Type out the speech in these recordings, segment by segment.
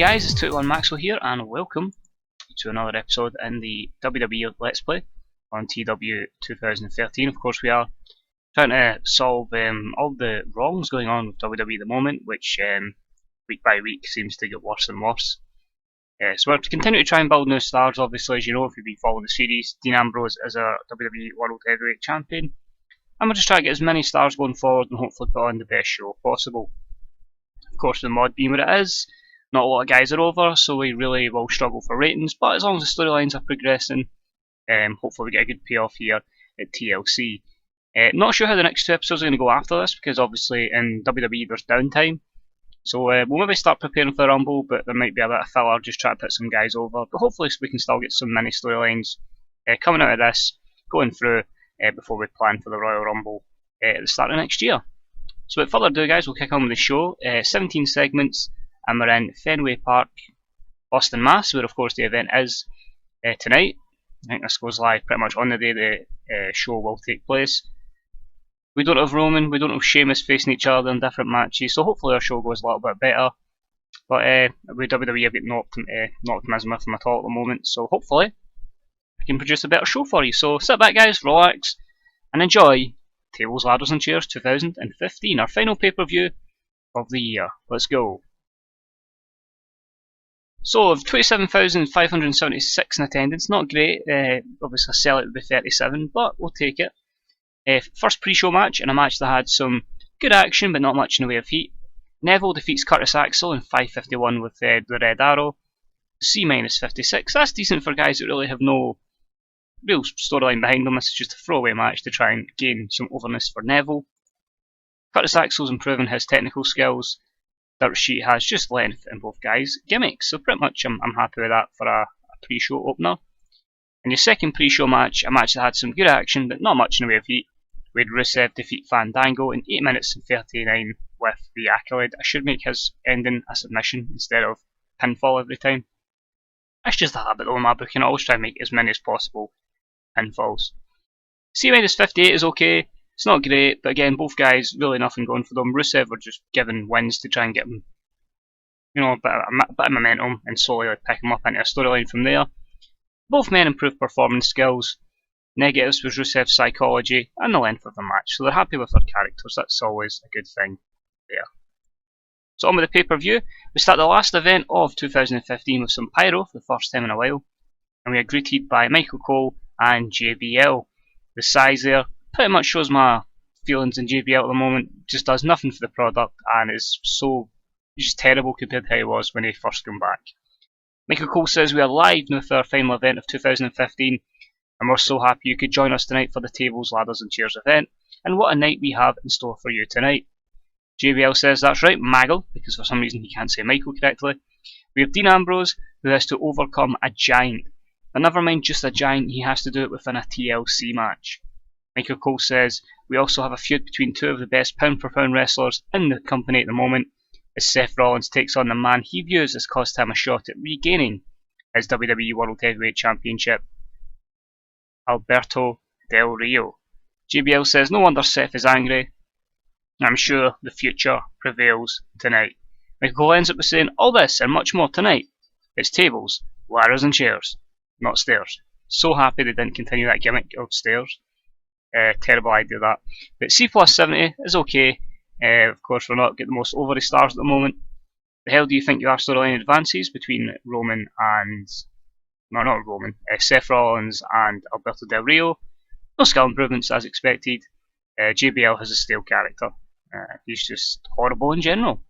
guys, it's TEW2013 here and welcome to another episode in the WWE Let's Play on TEW2013. Of course we are trying to solve all the wrongs going on with WWE at the moment, which week by week seems to get worse and worse. So we're continuing to try and build new stars. Obviously, as you know, if you've been following the series, Dean Ambrose is our WWE World Heavyweight Champion, and we're just trying to get as many stars going forward and hopefully put on the best show possible. Of course, the mod being what it is, not a lot of guys are over, so we really will struggle for ratings, but as long as the storylines are progressing, hopefully we get a good payoff here at TLC. Not sure how the next two episodes are going to go after this, because obviously in WWE there's downtime, so we'll maybe start preparing for the Rumble, but there might be a bit of filler, just try to put some guys over, but hopefully we can still get some mini storylines coming out of this, going through before we plan for the Royal Rumble at the start of next year. So without further ado guys, we'll kick on with the show. 17 segments, and we're in Fenway Park, Boston, Mass, where of course the event is tonight. I think this goes live pretty much on the day the show will take place. We don't have Roman, we don't have Sheamus facing each other in different matches, so hopefully our show goes a little bit better. But with WWE I've got no optimism with them at all at the moment, so hopefully I can produce a better show for you. So sit back guys, relax, and enjoy Tables, Ladders and Chairs 2015, our final pay-per-view of the year. Let's go. So, of 27,576 in attendance, not great, obviously a sellout would be 37, but we'll take it. First pre-show match, and a match that had some good action, but not much in the way of heat. Neville defeats Curtis Axel in 5:51 with the Red Arrow. C-56, that's decent for guys that really have no real storyline behind them. This is just a throwaway match to try and gain some overness for Neville. Curtis Axel's improving his technical skills. Dirt Sheet has just length in both guys' gimmicks, so pretty much I'm happy with that for a pre-show opener. In your second pre-show match, a match that had some good action but not much in the way of heat, we had Rusev defeat Fandango in 8 minutes and 39 with the Accolade. I should make his ending a submission instead of pinfall every time. That's just a habit though in my booking. I always try and make as many as possible pinfalls. C-58 is okay. It's not great, but again, both guys, really nothing going for them. Rusev were just given wins to try and get them, a bit of momentum and slowly pick them up into a storyline from there. Both men improved performance skills. Negatives was Rusev's psychology and the length of the match, so they're happy with their characters. That's always a good thing there. So on with the pay-per-view. We start the last event of 2015 with some pyro for the first time in a while, and we are greeted by Michael Cole and JBL. The size there pretty much shows my feelings in JBL at the moment. Just does nothing for the product and is so just terrible compared to how he was when he first came back. Michael Cole says we are live now for our final event of 2015, and we're so happy you could join us tonight for the Tables, Ladders and Chairs event, and what a night we have in store for you tonight. JBL says that's right, Maggle, because for some reason he can't say Michael correctly. We have Dean Ambrose, who has to overcome a giant. But never mind just a giant, he has to do it within a TLC match. Michael Cole says we also have a feud between two of the best pound for pound wrestlers in the company at the moment, as Seth Rollins takes on the man he views as cost him a shot at regaining his WWE World Heavyweight Championship, Alberto Del Rio. JBL says no wonder Seth is angry. I'm sure the future prevails tonight. Michael Cole ends up with saying all this and much more tonight. It's tables, ladders and chairs, not stairs. So happy they didn't continue that gimmick of stairs. Terrible idea that. But C plus 70 is okay. Of course we're not getting the most over the stars at the moment. The hell do you think your storyline advances between Roman and... No, not Roman. Seth Rollins and Alberto Del Rio. No skill improvements as expected. JBL has a stale character. He's just horrible in general.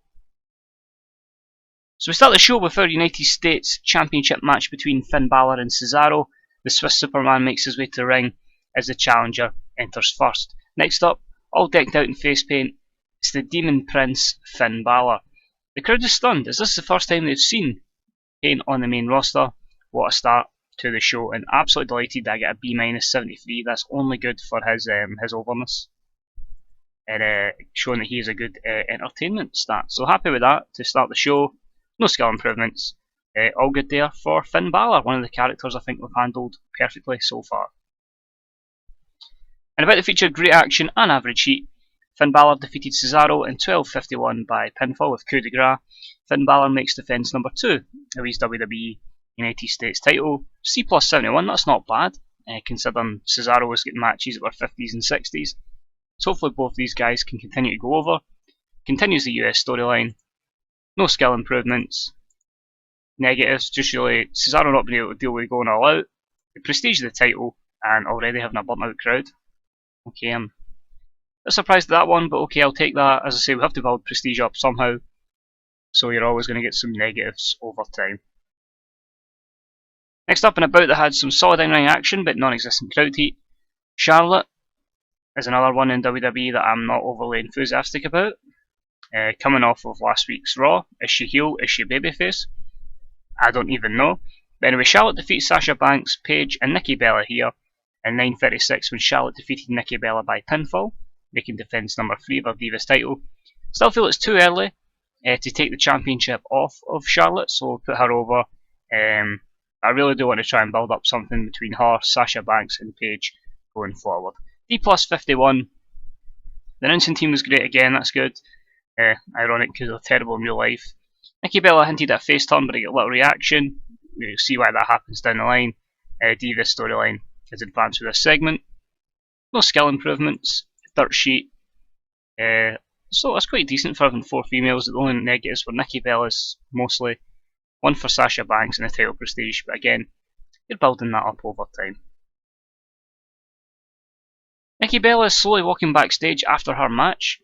So we start the show with our United States Championship match between Finn Balor and Cesaro. The Swiss Superman makes his way to the ring as the challenger enters first. Next up, all decked out in face paint, it's the Demon Prince Finn Balor. The crowd is stunned as this is the first time they've seen paint on the main roster. What a start to the show, and absolutely delighted that I get a B-73. That's only good for his overness and showing that he is a good entertainment stat. So happy with that to start the show. No skill improvements. All good there for Finn Balor, one of the characters I think we've handled perfectly so far. And about the feature, great action and average heat. Finn Balor defeated Cesaro in 12:51 by pinfall with coup de grace. Finn Balor makes defence number 2 of his WWE United States title. C plus 71, that's not bad, considering Cesaro was getting matches that were 50s and 60s. So hopefully both these guys can continue to go over. Continues the US storyline. No skill improvements. Negatives, just really Cesaro not being able to deal with going all out. The prestige of the title, and already having a burnt out crowd. Okay, I'm a bit surprised at that one, but okay, I'll take that. As I say, we have to build prestige up somehow, so you're always going to get some negatives over time. Next up and about that had some solid in-ring action, but non-existent crowd heat. Charlotte is another one in WWE that I'm not overly enthusiastic about. Coming off of last week's Raw, is she heel? Is she babyface? I don't even know. But anyway, Charlotte defeats Sasha Banks, Paige, and Nikki Bella here in 9:36 when Charlotte defeated Nikki Bella by pinfall, making defence number 3 of her Divas title. Still feel it's too early to take the championship off of Charlotte, so we'll put her over. I really do want to try and build up something between her, Sasha Banks, and Paige going forward. D plus 51. The announcing team was great again, that's good. Ironic because they're terrible in real life. Nikki Bella hinted at a face turn, but I get little reaction. You'll see why that happens down the line. Divas storyline is advanced with this segment. No skill improvements. Dirt sheet. So that's quite decent for having 4 females. The only negatives were Nikki Bella's mostly. 1 for Sasha Banks and the title prestige, but again, you're building that up over time. Nikki Bella is slowly walking backstage after her match,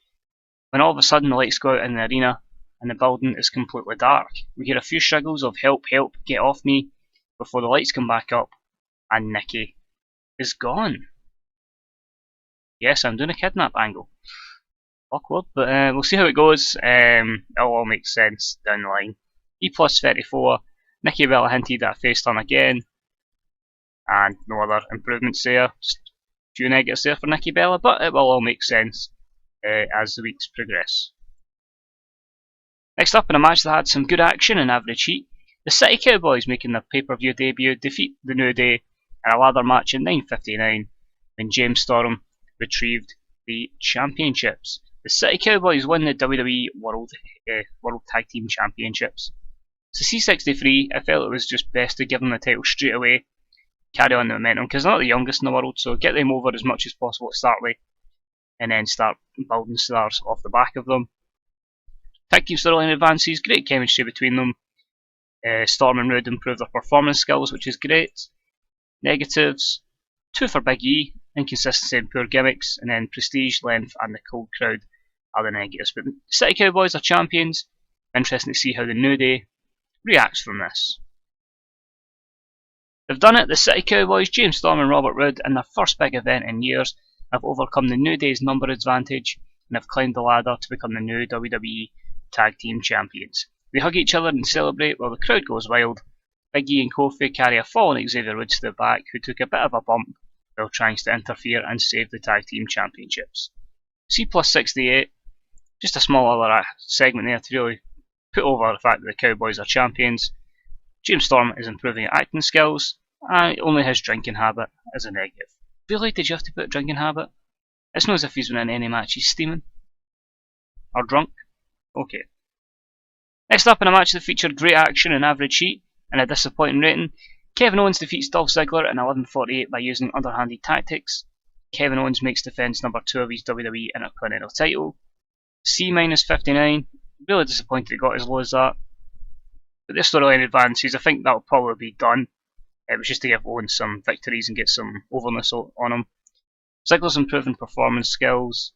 when all of a sudden the lights go out in the arena and the building is completely dark. We hear a few struggles of help, help, get off me, before the lights come back up and Nikki is gone. Yes, I'm doing a kidnap angle. Awkward, but we'll see how it goes. It'll all make sense down the line. E plus 34, Nikki Bella hinted at a face turn again, and no other improvements there. Just a few negatives there for Nikki Bella, but it will all make sense as the weeks progress. Next up in a match that had some good action and average heat, the City Cowboys making their pay-per-view debut defeat the New Day in a ladder match in 9:59 when James Storm retrieved the championships. The City Cowboys win the WWE World Tag Team Championships. So C63, I felt it was just best to give them the title straight away, carry on the momentum, because they're not the youngest in the world, so get them over as much as possible to start with, and then start building stars off the back of them. Tag team storyline advances, great chemistry between them. Storm and Rude improved their performance skills, which is great. Negatives, 2 for Big E, inconsistency and poor gimmicks, and then prestige, length, and the cold crowd are the negatives. But the City Cowboys are champions. Interesting to see how the New Day reacts from this. They've done it. The City Cowboys, James Storm and Robert Roode, in their first big event in years, have overcome the New Day's number advantage and have climbed the ladder to become the new WWE Tag Team Champions. They hug each other and celebrate while the crowd goes wild. Big E and Kofi carry a fallen Xavier Woods to the back, who took a bit of a bump while trying to interfere and save the Tag Team Championships. C plus 68, just a small other segment there to really put over the fact that the Cowboys are champions. James Storm is improving at acting skills, and only his drinking habit is a negative. Really, did you have to put drinking habit? It's not as if he's been in any match he's steaming. Or drunk. Okay. Next up in a match that featured great action and average heat, and a disappointing rating, Kevin Owens defeats Dolph Ziggler in 11:48 by using underhanded tactics. Kevin Owens makes defence number 2 of his WWE Intercontinental title. C minus 59, really disappointed it got as low as that. But this storyline advances, I think that'll probably be done. It was just to give Owens some victories and get some overness on him. Ziggler's improving performance skills.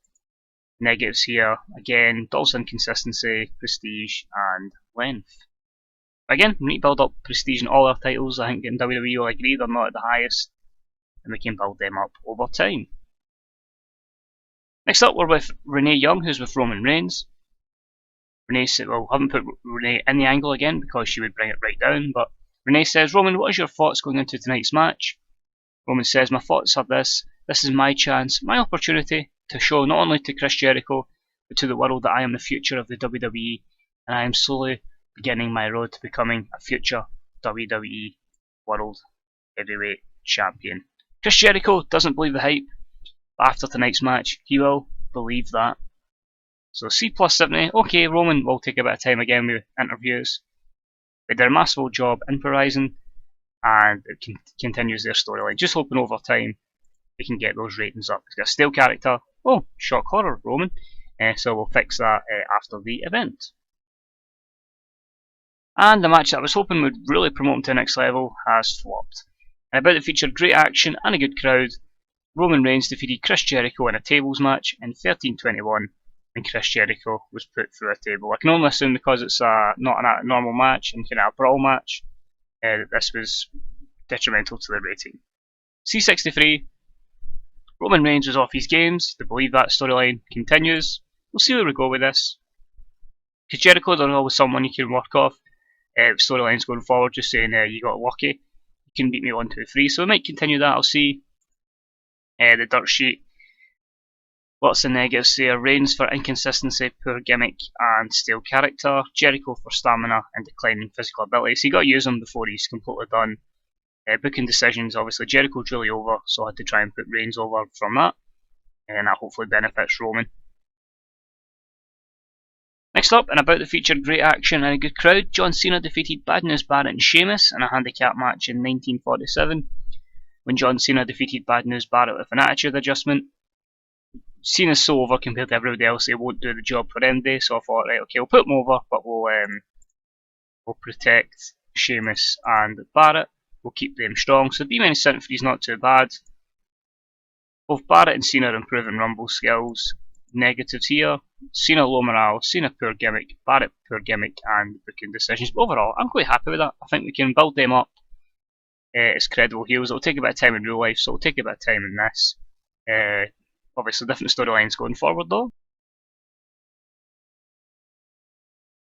Negatives here, again, Dolph's inconsistency, prestige, and length. Again, we need to build up prestige in all our titles. I think in WWE will agree they're not at the highest, and we can build them up over time. Next up, we're with Renee Young, who's with Roman Reigns. Renee said, well, haven't put Renee in the angle again because she would bring it right down, but Renee says, Roman, what is your thoughts going into tonight's match? Roman says, my thoughts are this is my chance, my opportunity to show not only to Chris Jericho, but to the world that I am the future of the WWE, and I am slowly beginning my road to becoming a future WWE World Heavyweight Champion. Chris Jericho doesn't believe the hype, but after tonight's match, he will believe that. So C plus 70, okay, Roman will take a bit of time again with interviews. They did a masterful job improvising, and it continues their storyline. Just hoping over time they can get those ratings up. It's got a stale character. Oh, shock horror, Roman. So we'll fix that after the event. And the match that I was hoping would really promote him to the next level has flopped. And about it featured great action and a good crowd. Roman Reigns defeated Chris Jericho in a tables match in 13:21 when Chris Jericho was put through a table. I can only assume because it's not a normal match and kind of a brawl match, that this was detrimental to the rating. C63, Roman Reigns was off his games. They believe that storyline continues. We'll see where we go with this. Because Jericho, there's always someone you can work off. Storylines going forward, just saying you got lucky. You can beat me 1, 2, 3. So we might continue that, I'll see. The dirt sheet. Lots of negatives there. Reigns for inconsistency, poor gimmick and stale character. Jericho for stamina and declining physical ability. So you got to use him before he's completely done. Booking decisions, obviously Jericho's really over, so I had to try and put Reigns over from that. And that hopefully benefits Roman. Next up, and about the featured great action and a good crowd, John Cena defeated Bad News Barrett and Sheamus in a handicap match in 1947. When John Cena defeated Bad News Barrett with an attitude adjustment. Cena's so over compared to everybody else, he won't do the job for MD, so I thought, right, okay, we'll put him over, but we'll protect Sheamus and Barrett. We'll keep them strong. So B-73 is not too bad. Both Barrett and Cena are improving Rumble skills. Negatives here. Cena low morale, Cena poor gimmick, Barrett poor gimmick and booking decisions. But overall, I'm quite happy with that. I think we can build them up as credible heels. It'll take a bit of time in real life, so it'll take a bit of time in this. Obviously different storylines going forward though.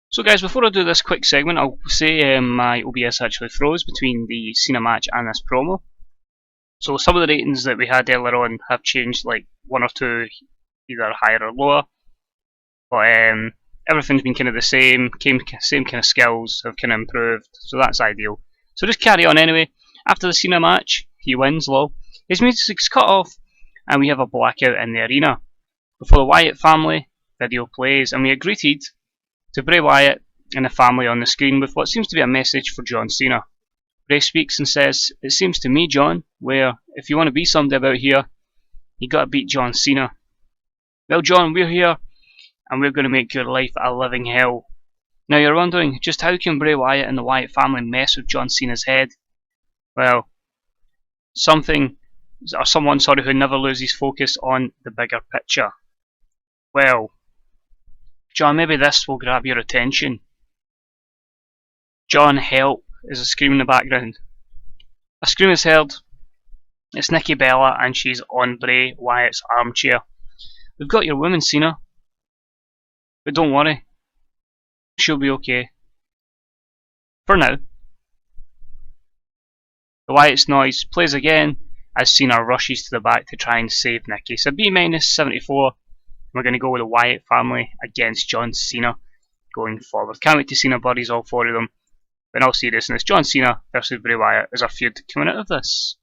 So guys, before I do this quick segment, I'll say my OBS actually froze between the Cena match and this promo. So some of the ratings that we had earlier on have changed, like 1 or 2, either higher or lower. But everything's been kind of the same, same kind of skills have kind of improved, so that's ideal. So just carry on anyway. After the Cena match, he wins, lol. His music's cut off, and we have a blackout in the arena. Before the Wyatt family video plays, and we are greeted to Bray Wyatt and the family on the screen with what seems to be a message for John Cena. Bray speaks and says, "It seems to me, John, where if you want to be somebody about here, you got to beat John Cena. Well, John, we're here, and we're going to make your life a living hell." Now you're wondering, just how can Bray Wyatt and the Wyatt family mess with John Cena's head? Well, someone who never loses focus on the bigger picture. Well, John, maybe this will grab your attention. John, help, is a scream in the background. A scream is heard. It's Nikki Bella, and she's on Bray Wyatt's armchair. "We've got your woman, Cena. But don't worry. She'll be okay. For now." The Wyatt's noise plays again as Cena rushes to the back to try and save Nikki. So B-74. We're going to go with the Wyatt family against John Cena going forward. Can't wait to see Cena buddies, all 4 of them. But in all seriousness, John Cena versus Bray Wyatt is our feud coming out of this.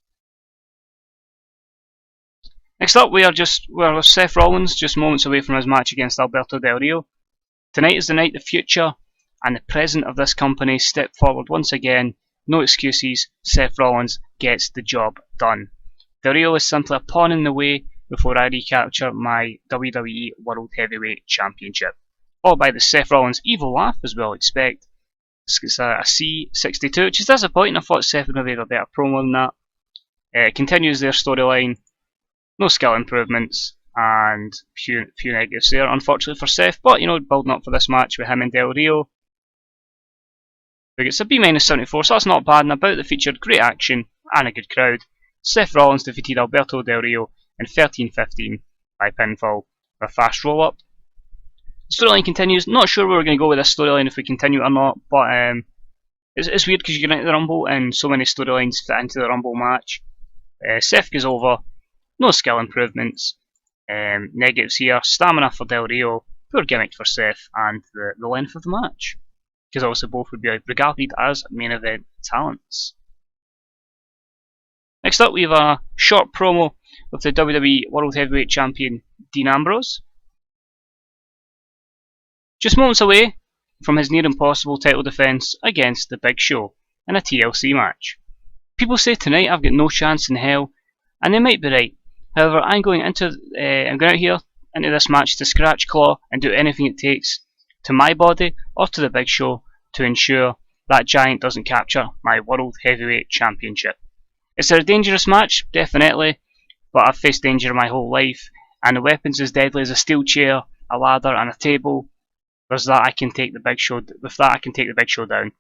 Next up, we're with Seth Rollins, just moments away from his match against Alberto Del Rio. Tonight is the night the future and the present of this company step forward once again. No excuses, Seth Rollins gets the job done. Del Rio is simply a pawn in the way before I recapture my WWE World Heavyweight Championship. Followed by the Seth Rollins evil laugh, as we'll expect. It's a C62, which is disappointing. I thought Seth would maybe have a better promo than that. It continues their storyline. No skill improvements and few negatives there, unfortunately for Seth. But you know, building up for this match with him and Del Rio. It's a B-74, so that's not bad. And about the featured great action and a good crowd. Seth Rollins defeated Alberto Del Rio in 13:15 by pinfall with a fast roll up. The storyline continues. Not sure where we're going to go with this storyline, if we continue or not, but it's weird because you get into the Rumble and so many storylines fit into the Rumble match. Seth goes over. No skill improvements. Negatives here. Stamina for Del Rio. Poor gimmick for Seth. And the length of the match. Because obviously both would be regarded as main event talents. Next up we have a short promo with the WWE World Heavyweight Champion Dean Ambrose. just moments away from his near impossible title defence against the Big Show in a TLC match. People say tonight I've got no chance in hell, and they might be right. However, I'm going out here into this match to scratch, claw, and do anything it takes to my body or to the Big Show to ensure that giant doesn't capture my World Heavyweight Championship. Is there a dangerous match? Definitely, but I've faced danger my whole life, and the weapons as deadly as a steel chair, a ladder, and a table. With that, I can take the Big Show down.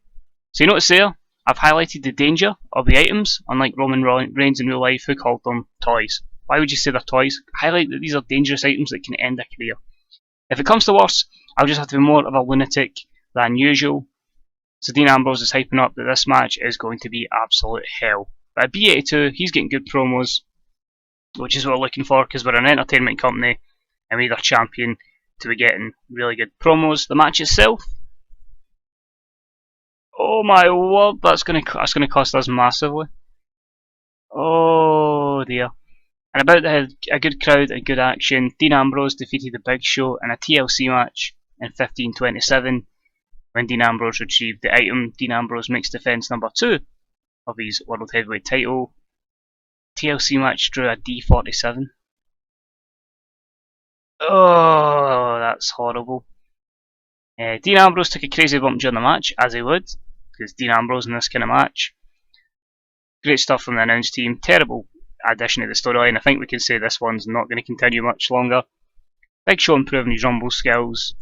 So you notice there, I've highlighted the danger of the items, unlike Roman Reigns in real life, who called them toys. Why would you say they're toys? Highlight that these are dangerous items that can end a career. If it comes to worse, I'll just have to be more of a lunatic than usual. So Dean Ambrose is hyping up that this match is going to be absolute hell. But at B82, he's getting good promos, which is what we're looking for, because we're an entertainment company, and we need our champion to be getting really good promos. The match itself, oh my word, that's gonna cost us massively. Oh dear. And about a good crowd and good action, Dean Ambrose defeated the Big Show in a TLC match in 1527. When Dean Ambrose retrieved the item, Dean Ambrose makes defence number 2 of his World Heavyweight title. TLC match drew a D47. Oh, that's horrible. Dean Ambrose took a crazy bump during the match, as he would, because Dean Ambrose in this kind of match. Great stuff from the announce team. Terrible addition to the storyline. I think we can say this one's not going to continue much longer. Big Show improving his Rumble skills.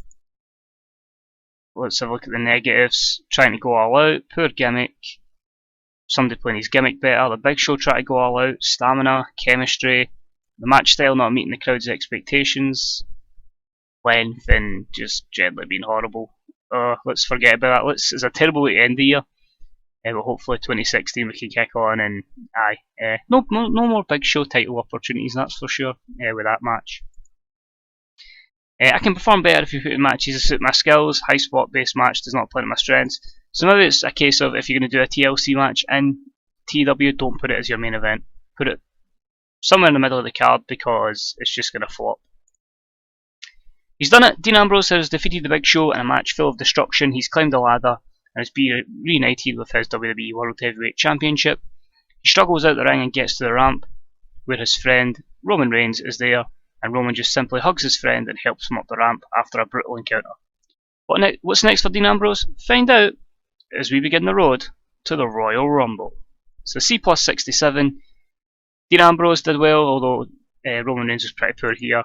Let's have a look at the negatives. Trying to go all out. Poor gimmick. Somebody playing his gimmick better. The Big Show trying to go all out. Stamina. Chemistry. The match style not meeting the crowd's expectations. Length and just generally being horrible. Let's forget about that. It's a terrible way to end the year. But hopefully 2016 we can kick on and no more Big Show title opportunities, that's for sure, with that match. I can perform better if you put in matches that suit my skills. High spot based match does not play to my strengths. So maybe it's a case of if you're going to do a TLC match in TEW, don't put it as your main event. Put it somewhere in the middle of the card because it's just going to flop. He's done it. Dean Ambrose has defeated the Big Show in a match full of destruction. He's climbed the ladder and has been reunited with his WWE World Heavyweight Championship. He struggles out the ring and gets to the ramp, where his friend Roman Reigns is there, and Roman just simply hugs his friend and helps him up the ramp after a brutal encounter. What's next for Dean Ambrose? Find out as we begin the road to the Royal Rumble. So C plus 67. Dean Ambrose did well, although Roman Reigns was pretty poor here.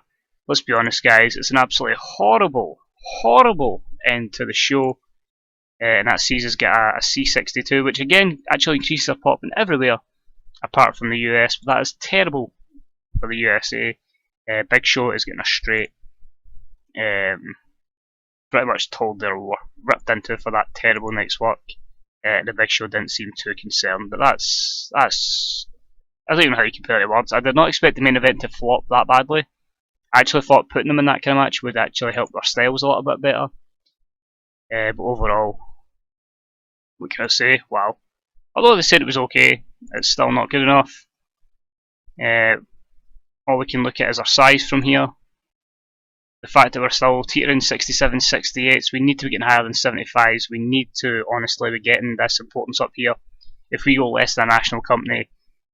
Let's be honest, guys, it's an absolutely horrible end to the show. And that sees us get a C62, which again actually increases our pop in everywhere apart from the US, but that is terrible for the USA. Big Show is getting a straight. Pretty much told they were ripped into for that terrible night's work. The Big Show didn't seem too concerned, but that's I don't even know how you compare the words. I did not expect the main event to flop that badly. I actually thought putting them in that kind of match would actually help their styles a little bit better. But overall, what can I say? Wow. Although they said it was okay, it's still not good enough. All we can look at is our size from here. The fact that we're still teetering 67, 68s, we need to be getting higher than 75s. We need to honestly be getting this importance up here. If we go less than a national company,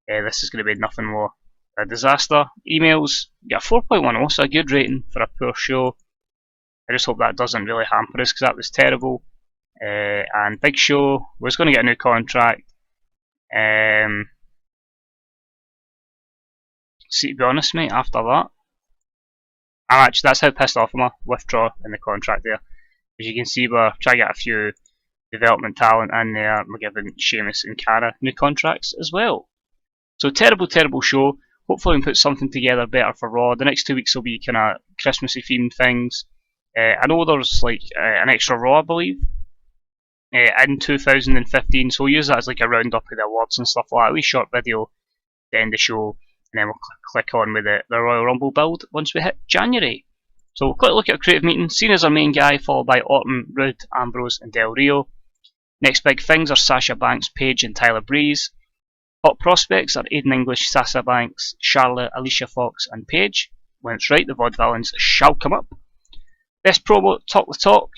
this is going to be nothing more. A disaster. Emails, got a 4.10, so a good rating for a poor show. I just hope that doesn't really hamper us, because that was terrible. And Big Show was going to get a new contract. See, to be honest, mate, after that, that's how pissed off I'm. Withdraw in the contract there. As you can see, we're trying to get a few development talent in there. We're giving Sheamus and Cara new contracts as well. So terrible show. Hopefully we can put something together better for Raw. The next 2 weeks will be kind of Christmassy themed things. I know there's like an extra Raw, I believe, in 2015, so we'll use that as like a roundup of the awards and stuff like that. A wee short video to end the show, and then we'll click on with the Royal Rumble build once we hit January. So we'll quick look at a creative meeting. Cena's our main guy, followed by Orton, Rude, Ambrose and Del Rio. Next big things are Sasha Banks, Paige and Tyler Breeze. Hot prospects are Aiden English, Sasha Banks, Charlotte, Alicia Fox and Paige. When it's right, the vaudevillains shall come up. Best promo, Talk the Talk.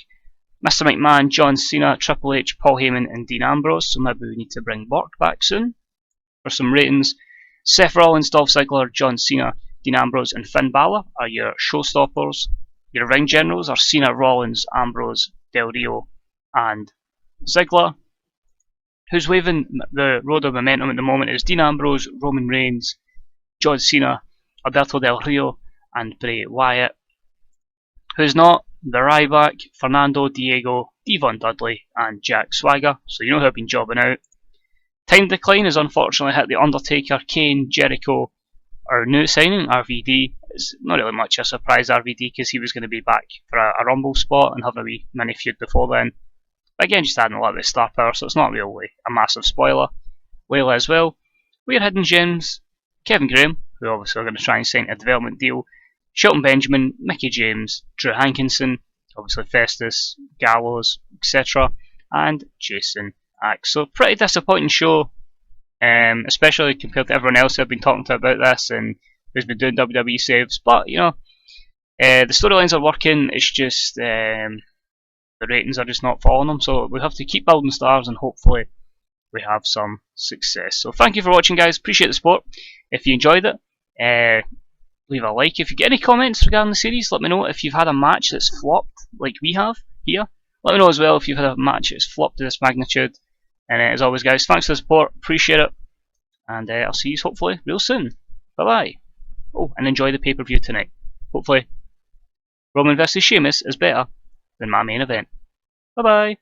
Mr. McMahon, John Cena, Triple H, Paul Heyman, and Dean Ambrose. So maybe we need to bring Bork back soon for some ratings. Seth Rollins, Dolph Ziggler, John Cena, Dean Ambrose, and Finn Balor are your showstoppers. Your ring generals are Cena, Rollins, Ambrose, Del Rio, and Ziggler. Who's waving the road of momentum at the moment is Dean Ambrose, Roman Reigns, John Cena, Alberto Del Rio, and Bray Wyatt. Who's not? The Ryback, Fernando, Diego, Devon Dudley, and Jack Swagger. So you know who have been jobbing out. Time decline has unfortunately hit The Undertaker, Kane, Jericho, our new signing, RVD. It's not really much a surprise, RVD, because he was going to be back for a Rumble spot and have a wee mini feud before then. But again, just adding a lot of star power, so it's not really a massive spoiler. Layla as well. We're Hidden Gems, Kevin Graham, who obviously are going to try and sign a development deal. Shelton Benjamin, Mickey James, Drew Hankinson, obviously Festus, Gallows, etc. And Jason Axe. So pretty disappointing show, especially compared to everyone else who've been talking to about this and who's been doing WWE saves. But you know, the storylines are working. It's just the ratings are just not following them. So we have to keep building stars and hopefully we have some success. So thank you for watching, guys. Appreciate the support. If you enjoyed it, leave a like. If you get any comments regarding the series, let me know. If you've had a match that's flopped like we have here, let me know as well if you've had a match that's flopped to this magnitude. And as always, guys, thanks for the support. Appreciate it. And I'll see you hopefully real soon. Bye bye. Oh, and enjoy the pay-per-view tonight. Hopefully Roman vs Sheamus is better than my main event. Bye bye.